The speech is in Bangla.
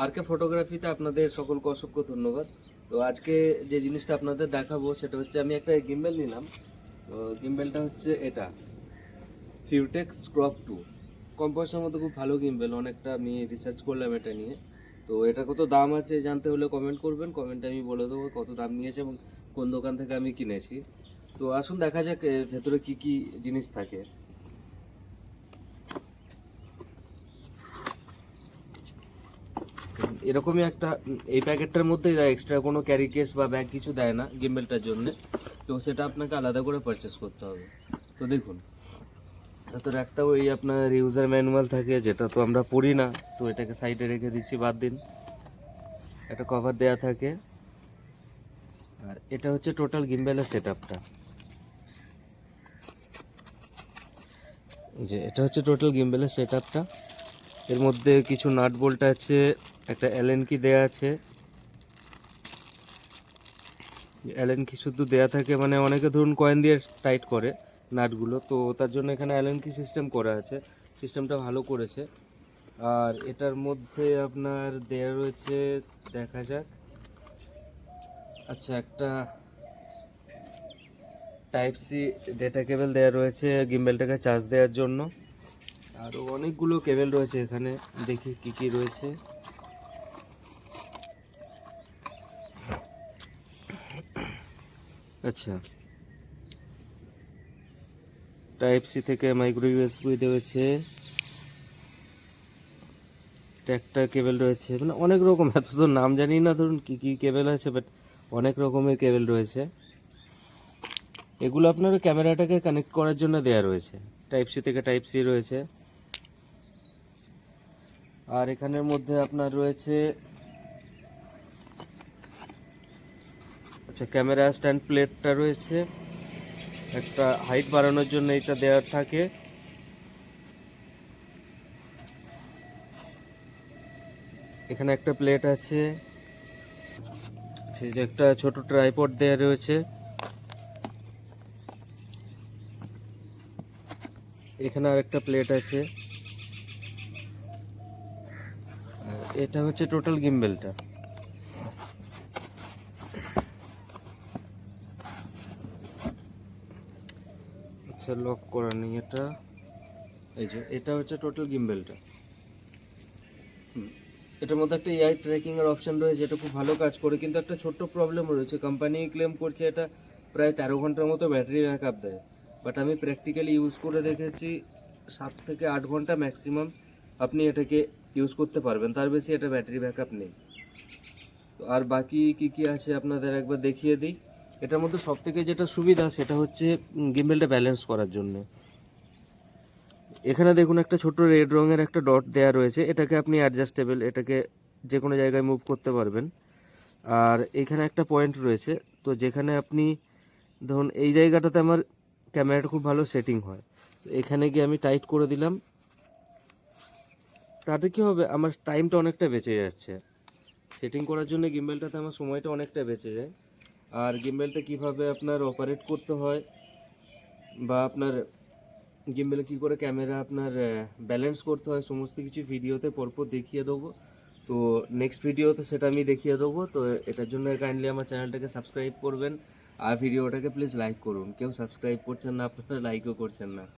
আরকে ফটোগ্রাফিতে আপনাদের সকলকে অসংখ্য ধন্যবাদ। তো আজকে যে জিনিসটা আপনাদের দেখাবো সেটা হচ্ছে আমি একটা গিম্বেল নিলাম। তো গিম্বেলটা হচ্ছে এটা ফিউটেক্স ক্রপ 2। কম পয়সার মধ্যে খুব ভালো গিম্বেল, অনেকটা আমি রিসার্চ করলাম এটা নিয়ে। তো এটা কত দাম আছে জানতে হলে কমেন্ট করবেন, কমেন্টে আমি বলে দেবো কত দাম নিয়েছে এবং কোন দোকান থেকে আমি কিনেছি। তো আসুন দেখা যাক এর ভেতরে কি কি জিনিস থাকে। এরকমই একটা এই প্যাকেটটার মধ্যে এক্সট্রা কোনো ক্যারি কেস বা ব্যাগ কিছু দেয় না গিম্বেলটার জন্য, তো সেটা আপনাকে আলাদা করে পারচেস করতে হবে। তো দেখুন তো একটা ওই আপনার ইউজার ম্যানুয়াল থাকে, যেটা তো আমরা পড়ি না, তো এটাকে সাইডে রেখে দিচ্ছি, বাদ দিন। একটা কভার দেয়া থাকে। আর এটা হচ্ছে টোটাল গিম্বেলের সেটআপটা, যে এটা হচ্ছে টোটাল গিম্বেলের সেটআপটা। এর মধ্যে কিছু নাট বোল্ট আছে, একটা অ্যালেন কি দেয়া আছে। অ্যালেন কি শুধু দেয়া থাকে, মানে অনেকে ধরুন কয়েন দিয়ে টাইট করে নাটগুলো, তো তার জন্য এখানে অ্যালেন কি সিস্টেম করা আছে, সিস্টেমটা ভালো করেছে। আর এটার মধ্যে আপনার দেয়া রয়েছে, দেখা যাক, আচ্ছা একটা টাইপ সি ডেটা কেবল দেওয়া রয়েছে গিম্বেলটাকে চার্জ দেওয়ার জন্য। আরও অনেকগুলো কেবল রয়েছে এখানে, দেখি কি কি রয়েছে। আচ্ছা, টাইপ সি থেকে মাইক্রো ইউএসবি রয়েছে, একটা কেবল রয়েছে, মানে অনেক রকম, এত তো নাম জানি না ধরুন কি কি কেবল আছে, বাট অনেক রকমের কেবল রয়েছে। এগুলো আপনার ক্যামেরাটাকে কানেক্ট করার জন্য দেয়া রয়েছে, টাইপ সি থেকে টাইপ সি রয়েছে। আর এখানের মধ্যে আপনার রয়েছে, আচ্ছা ক্যামেরা স্ট্যান্ড প্লেটটা রয়েছে, একটা হাইট বাড়ানোর জন্য এটা দেওয়ার থাকে। এখানে একটা প্লেট আছে, যে একটা ছোট ট্রাইপড দেওয়া রয়েছে। এখানে আরেকটা প্লেট আছে। এটা হচ্ছে টোটাল গিম্বেলটা। আচ্ছা লক করা নেই এটা, এই যে এটা হচ্ছে টোটাল গিম্বেলটা। এটার মধ্যে একটা এয়ার ট্র্যাকিং এর অপশন রয়েছে, এটা খুব ভালো কাজ করে, কিন্তু একটা ছোট্ট প্রবলেম রয়েছে। কোম্পানি ক্লেম করছে এটা প্রায় 13 ঘন্টার মতো ব্যাটারি ব্যাকআপ দেয়, বাট আমি প্র্যাকটিক্যালি ইউজ করে দেখেছি 7 থেকে 8 ঘন্টা ম্যাক্সিমাম আপনি এটাকে ইউজ করতে পারবেন, তার বেশি এটা ব্যাটারি ব্যাকআপ নেই। তো আর বাকি কি কি আছে আপনাদের একবার দেখিয়ে দিই। এটার মধ্যে সবথেকে যেটা সুবিধা সেটা হচ্ছে গিম্বেলটা ব্যালেন্স করার জন্য। এখানে দেখুন একটা ছোট রেড রঙের একটা ডট দেয়া রয়েছে, এটাকে আপনি অ্যাডজাস্টেবল, এটাকে যে কোনো জায়গায় মুভ করতে পারবেন। আর এখানে একটা পয়েন্ট রয়েছে, তো যেখানে আপনি ধরুন এই জায়গাটাতে আমার ক্যামেরাটা খুব ভালো সেটিং হয়, তো এখানে গিয়ে আমি টাইট করে দিলাম, তাতে কী হবে, আমার টাইমটা অনেকটা বেঁচে যাচ্ছে। সেটিং করার জন্য গিম্বেলটাতে আমার সময়টা অনেকটা বেঁচে যায়। আর গিম্বেলটা কিভাবে আপনার অপারেট করতে হয়, বা আপনার গিম্বেলে কী করে ক্যামেরা আপনার ব্যালেন্স করতে হয়, সমস্ত কিছু ভিডিওতে পরপর দেখিয়ে দেবো। তো নেক্সট ভিডিওতে সেটা আমি দেখিয়ে দেবো। তো এটার জন্য কাইন্ডলি আমার চ্যানেলটাকে সাবস্ক্রাইব করবেন, আর ভিডিওটাকে প্লিজ লাইক করুন। কেউ সাবস্ক্রাইব করছেন না, আপনারা লাইকও করছেন না।